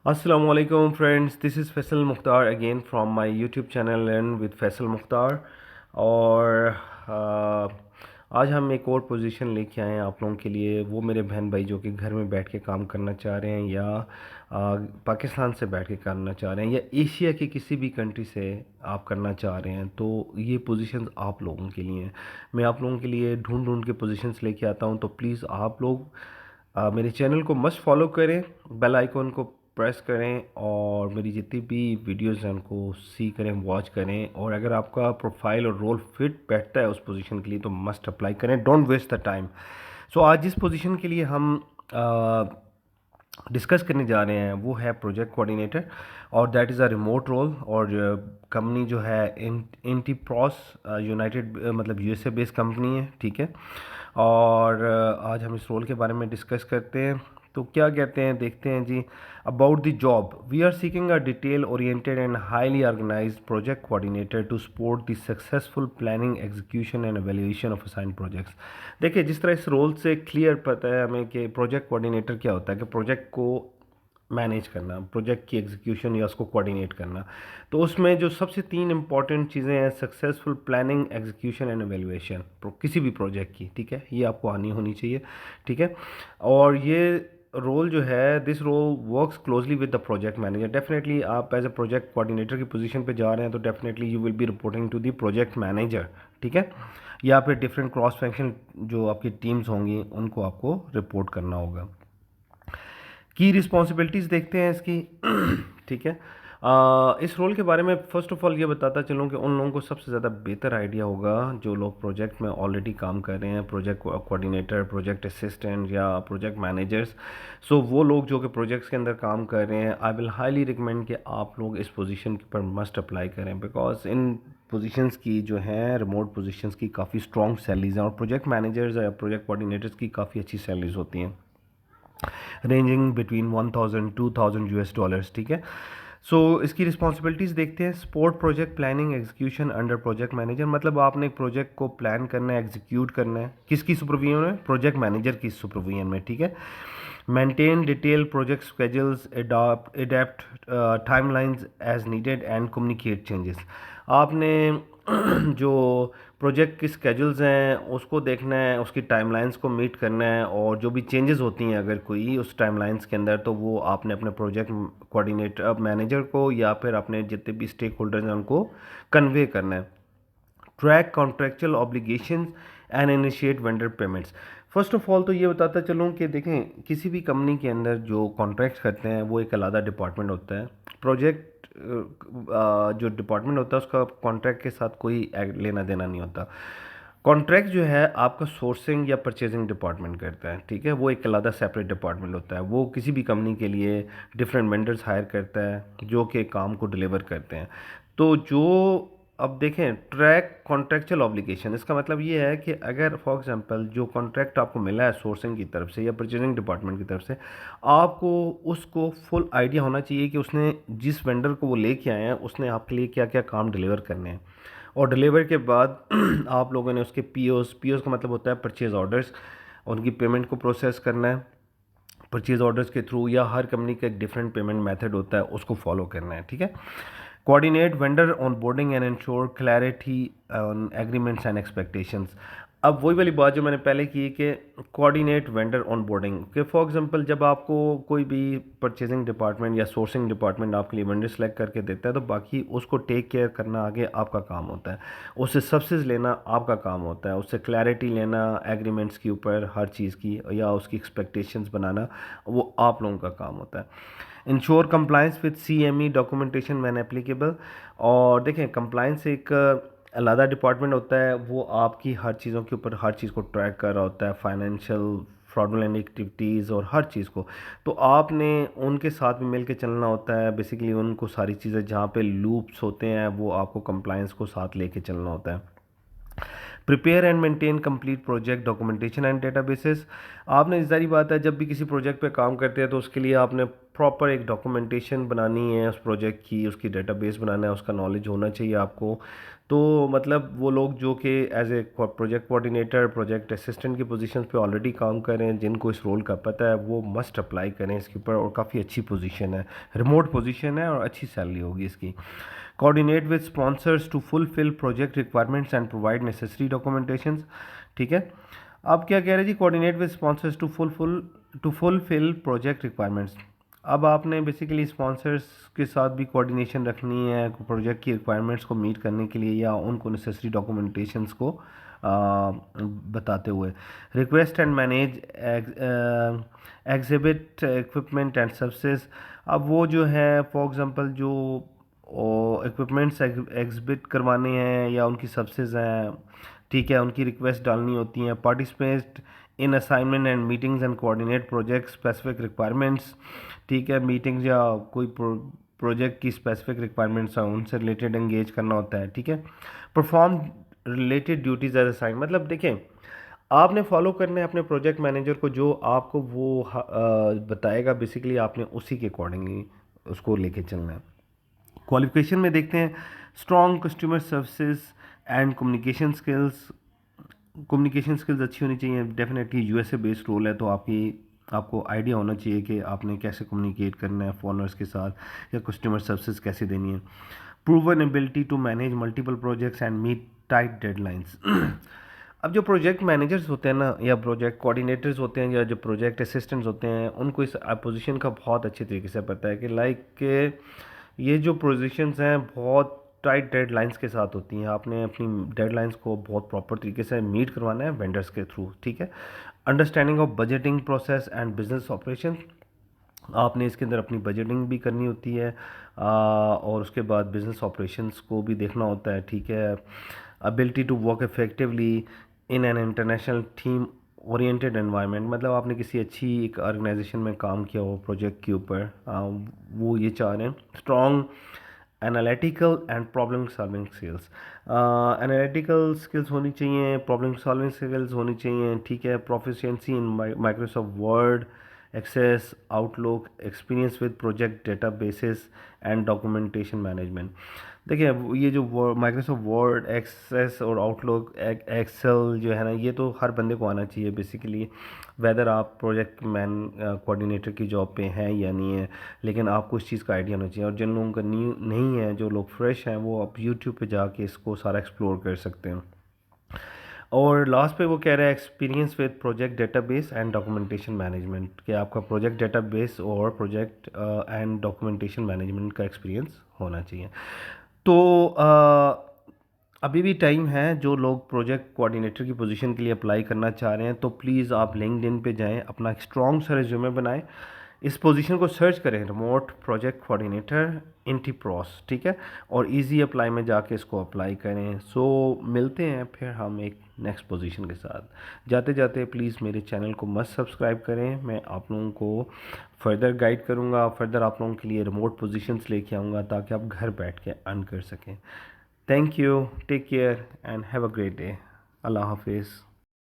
Assalamu alaikum friends, this is Faisal Mukhtar again from my YouTube channel Learn with Faisal Mukhtar। और आज हम एक और position लेके आए हैं आप लोगों के लिए। वो मेरे बहन भाई जो कि घर में बैठ के काम करना चाह रहे हैं या पाकिस्तान से बैठ के करना चाह रहे हैं या एशिया की किसी भी कंट्री से आप करना चाह रहे हैं, तो ये पोजीशंस आप लोगों के लिए हैं। मैं आप लोगों के लिए ढूंढ ढूंढ के पोजीशंस लेके आता हूँ, तो प्लीज़ आप लोग मेरे चैनल को मस्ट फॉलो करें, बेल आइकॉन को प्रेस करें और मेरी जितनी भी वीडियोस हैं उनको सी करें, वॉच करें। और अगर आपका प्रोफाइल और रोल फिट बैठता है उस पोजीशन के लिए तो मस्ट अप्लाई करें, डोंट वेस्ट द टाइम। सो आज जिस पोजीशन के लिए हम डिस्कस करने जा रहे हैं वो है प्रोजेक्ट कोऑर्डिनेटर, और that is a remote role. और कंपनी जो है इंटीप्रॉस यूनाइटेड मतलब यूएसए बेस्ड कंपनी है, ठीक है। और आज हम इस रोल के बारे में डिस्कस करते हैं। तो क्या कहते हैं देखते हैं जी। About the job, we are seeking a detail oriented and highly organised project coordinator to support the successful planning, execution and evaluation of assigned projects. देखिए, जिस तरह इस रोल से क्लियर पता है हमें कि प्रोजेक्ट कोऑर्डिनेटर क्या होता है, कि प्रोजेक्ट को मैनेज करना, प्रोजेक्ट की एग्जीक्यूशन या उसको कोऑर्डिनेट करना। तो उसमें जो सबसे तीन इंपॉर्टेंट चीज़ें हैं, successful planning, execution and evaluation किसी भी प्रोजेक्ट की, ठीक है, ये आपको आनी होनी चाहिए, ठीक है। और ये रोल जो है, this role works closely with the project manager. Definitely आप एज ए प्रोजेक्ट कोऑर्डिनेटर की पोजीशन पे जा रहे हैं तो definitely you will be reporting to the project manager, ठीक है। या फिर डिफरेंट क्रॉस फंक्शन जो आपकी टीम्स होंगी उनको आपको रिपोर्ट करना होगा। की रिस्पॉन्सिबिलिटीज़ देखते हैं इसकी ठीक है। इस रोल के बारे में फ़र्स्ट ऑफ ऑल ये बताता चलूँ कि उन लोगों को सबसे ज़्यादा बेहतर आइडिया होगा जो लोग प्रोजेक्ट में ऑलरेडी काम कर रहे हैं, प्रोजेक्ट कोऑर्डिनेटर, प्रोजेक्ट असिस्टेंट या प्रोजेक्ट मैनेजर्स। सो वो लोग जो कि प्रोजेक्ट्स के अंदर काम कर रहे हैं, आई विल हाईली रिकमेंड कि आप लोग इस पोजीशन पर मस्ट अप्लाई करें, बिकॉज इन पोजीशंस की जो हैं रिमोट पोजीशंस की काफ़ी स्ट्रॉन्ग सैलरीज हैं, और प्रोजेक्ट मैनेजर्स या प्रोजेक्ट कोऑर्डिनेटर्स की काफ़ी अच्छी सैलरीज होती हैं, रेंजिंग बिटवीन 1000 यूएस डॉलर्स, ठीक है। सो इसकी रिस्पॉन्सिबिलिटीज़ देखते हैं। Support project planning execution under project manager, मतलब आपने एक प्रोजेक्ट को प्लान करना है, एग्जीक्यूट करना है, किसकी सुपरविजन में? प्रोजेक्ट मैनेजर की सुपरविजन में, ठीक है। Maintain detail project schedules, adapt timelines as needed and communicate changes. आपने जो प्रोजेक्ट की स्केड्यूल्स हैं उसको देखना है, उसकी टाइमलाइंस को मीट करना है, और जो भी चेंजेस होती हैं अगर कोई उस टाइमलाइंस के अंदर, तो वो आपने अपने प्रोजेक्ट कोऑर्डिनेटर मैनेजर को या फिर अपने जितने भी स्टेक होल्डर्स हैं उनको कन्वे करना है। Track contractual obligations and initiate vendor payments. First of all तो ये बताता चलूँ कि देखें, किसी भी कंपनी के अंदर जो कॉन्ट्रैक्ट करते हैं वो एक अलग डिपार्टमेंट होता है। प्रोजेक्ट जो डिपार्टमेंट होता है उसका कॉन्ट्रैक्ट के साथ कोई लेना देना नहीं होता। कॉन्ट्रैक्ट जो है आपका सोर्सिंग या परचेजिंग डिपार्टमेंट करता है, ठीक है। वो एक अलग सेपरेट डिपार्टमेंट होता है। वो किसी भी कंपनी के लिए डिफरेंट वेंडर्स हायर करता है जो कि काम को डिलीवर करते हैं। तो जो अब देखें, ट्रैक कॉन्ट्रेक्चुअल ऑब्लिगेशन, इसका मतलब ये है कि अगर फॉर एग्जांपल जो कॉन्ट्रैक्ट आपको मिला है सोर्सिंग की तरफ से या परचेजिंग डिपार्टमेंट की तरफ से, आपको उसको फुल आइडिया होना चाहिए कि उसने जिस वेंडर को वो लेके आए हैं उसने आपके लिए क्या क्या काम डिलीवर करने हैं। और डिलीवर के बाद आप लोगों ने उसके पीओस का मतलब होता है परचेज ऑर्डर्स, उनकी पेमेंट को प्रोसेस करना है परचेज ऑर्डर्स के थ्रू, या हर कंपनी का एक डिफरेंट पेमेंट मेथड होता है, उसको फॉलो करना है, ठीक है। Coordinate vendor on boarding and ensure clarity on agreements and expectations. अब वही वाली बात जो मैंने पहले की कि कोऑर्डिनेट वेंडर ऑन बोर्डिंग, कि फॉर एग्जांपल जब आपको कोई भी परचेजिंग डिपार्टमेंट या सोर्सिंग डिपार्टमेंट आपके लिए वेंडर सेलेक्ट करके देता है, तो बाकी उसको टेक केयर करना आगे आपका काम होता है, उससे सब्सिडी लेना आपका काम होता है, उससे क्लैरिटी लेना एग्रीमेंट्स के ऊपर हर चीज़ की, या उसकी एक्सपेक्टेशंस बनाना, वो आप लोगों का काम होता है। Ensure compliance with CME documentation when applicable. और देखें, कंप्लाइंस एक अलग डिपार्टमेंट होता है, वो आपकी हर चीज़ों के ऊपर हर चीज़ को ट्रैक कर रहा होता है, फाइनेंशियल फ्रॉडुलेंट एक्टिविटीज़ और हर चीज़ को। तो आपने उनके साथ भी मिल के चलना होता है, बेसिकली उनको सारी चीज़ें जहाँ पे लूप्स होते हैं वो आपको कंप्लाइंस को साथ लेके चलना होता है। Prepare and maintain complete project documentation and databases. आपने ज़ाहिर बात है जब भी किसी प्रोजेक्ट पे काम करते हैं तो उसके लिए आपने प्रॉपर एक डॉक्यूमेंटेशन बनानी है उस प्रोजेक्ट की, उसकी डेटाबेस बनाना है, उसका नॉलेज होना चाहिए आपको। तो मतलब वो लोग जो कि as a project coordinator, project assistant की पोजीशन पे ऑलरेडी काम कर रहे हैं, जिनको इस रोल का पता है, वो मस्ट अप्लाई करें इसके ऊपर। और काफ़ी अच्छी पोजीशन है, रिमोट पोजीशन है और अच्छी सैलरी होगी इसकी। Coordinate with sponsors to fulfil project requirements and provide necessary documentations. ठीक है, अब क्या कह रहे हैं जी, coordinate with sponsors to fulfil project requirements. अब आपने बेसिकली स्पॉन्सर्स के साथ भी कोऑर्डिनेशन रखनी है प्रोजेक्ट की रिक्वायरमेंट्स को मीट करने के लिए, या उनको नेसेसरी डॉक्यूमेंटेशंस को बताते हुए। Request and manage exhibit equipment and services. अब वो जो है फॉर एग्जांपल जो इक्विपमेंट्स एग्जिबिट करवाने हैं या उनकी सर्विसेज हैं, ठीक है, उनकी रिक्वेस्ट डालनी होती हैं। Participate in assignment and meetings and coordinate project specific requirements. ठीक है, मीटिंग्स या कोई प्रोजेक्ट की स्पेसिफिक रिक्वायरमेंट्स हैं उनसे रिलेटेड एंगेज करना होता है। ठीक है, perform related duties as assign. मतलब देखें, आपने फॉलो करना है अपने प्रोजेक्ट मैनेजर को, जो आपको वो बताएगा, बेसिकली आपने उसी के अकॉर्डिंगली उसको लेके चलना है। क्वालिफिकेशन में देखते हैं, strong customer services and communication skills. Communication skills अच्छी होनी चाहिए। डेफिनेटली यूएसए बेस्ड रोल है, तो आपको आइडिया होना चाहिए कि आपने कैसे कम्युनिकेट करना है फॉरनर्स के साथ, या कस्टमर सर्विसेज कैसे देनी है। Proven ability to manage multiple projects and meet tight deadlines. अब जो प्रोजेक्ट मैनेजर्स होते हैं ना, या प्रोजेक्ट कोऑर्डिनेटर्स होते हैं, या जो प्रोजेक्ट असिस्टेंट्स होते हैं, उनको इस पोजीशन का बहुत अच्छे तरीके से पता है कि लाइक ये जो पोजीशंस हैं बहुत टाइट डेडलाइंस के साथ होती हैं। आपने अपनी डेडलाइंस को बहुत प्रॉपर तरीके से मीट करवाना है वेंडर्स के थ्रू। ठीक है, understanding of budgeting process and business operation. आपने इसके अंदर अपनी बजटिंग भी करनी होती है और उसके बाद बिजनेस ऑपरेशंस को भी देखना होता है। ठीक है, ability to work effectively in an international team oriented environment. मतलब आपने किसी अच्छी एक ऑर्गेनाइजेशन में काम किया हो प्रोजेक्ट के ऊपर, वो ये चाह रहे हैं। Strong analytical and problem solving skills. Analytical skills होनी चाहिए, प्रॉब्लम सॉल्विंग स्किल्स होनी चाहिए। ठीक है, proficiency in Microsoft Word, Access, Outlook, experience with project databases and documentation management. देखिए, ये जो माइक्रोसॉफ्ट वर्ड, एक्सेस और आउटलुक, एक्सेल जो है ना, ये तो हर बंदे को आना चाहिए बेसिकली, वेदर आप प्रोजेक्ट कोऑर्डिनेटर की जॉब पे हैं या नहीं है, लेकिन आपको इस चीज़ का आइडिया होना चाहिए। और जिन लोगों का न्यू नहीं है, जो लोग फ्रेश हैं, वो आप यूट्यूब पे जाके इसको सारा एक्सप्लोर कर सकते हैं। और लास्ट पे वो कह रहा है experience with project database and documentation management, कि आपका प्रोजेक्ट डेटाबेस और प्रोजेक्ट एंड डॉक्यूमेंटेशन मैनेजमेंट का एक्सपीरियंस होना चाहिए। तो अभी भी टाइम है। जो लोग प्रोजेक्ट कोऑर्डिनेटर की पोजीशन के लिए अप्लाई करना चाह रहे हैं, तो प्लीज़ आप लिंक्डइन पे जाएं, अपना एक स्ट्रॉन्ग सा रिज्यूमे बनाएं, इस पोजीशन को सर्च करें, रिमोट प्रोजेक्ट कोऑर्डिनेटर इंटीप्रॉस। ठीक है, और इजी अप्लाई में जाके इसको अप्लाई करें। सो मिलते हैं फिर हम एक नेक्स्ट पोजीशन के साथ। जाते जाते प्लीज़ मेरे चैनल को मस्ट सब्सक्राइब करें। मैं आप लोगों को फर्दर गाइड करूँगा, फर्दर आप लोगों के लिए रिमोट पोजीशंस लेके आऊँगा, ताकि आप घर बैठ के अर्न कर सकें। Thank you, take care and have a great day. अल्लाह हाफिज़।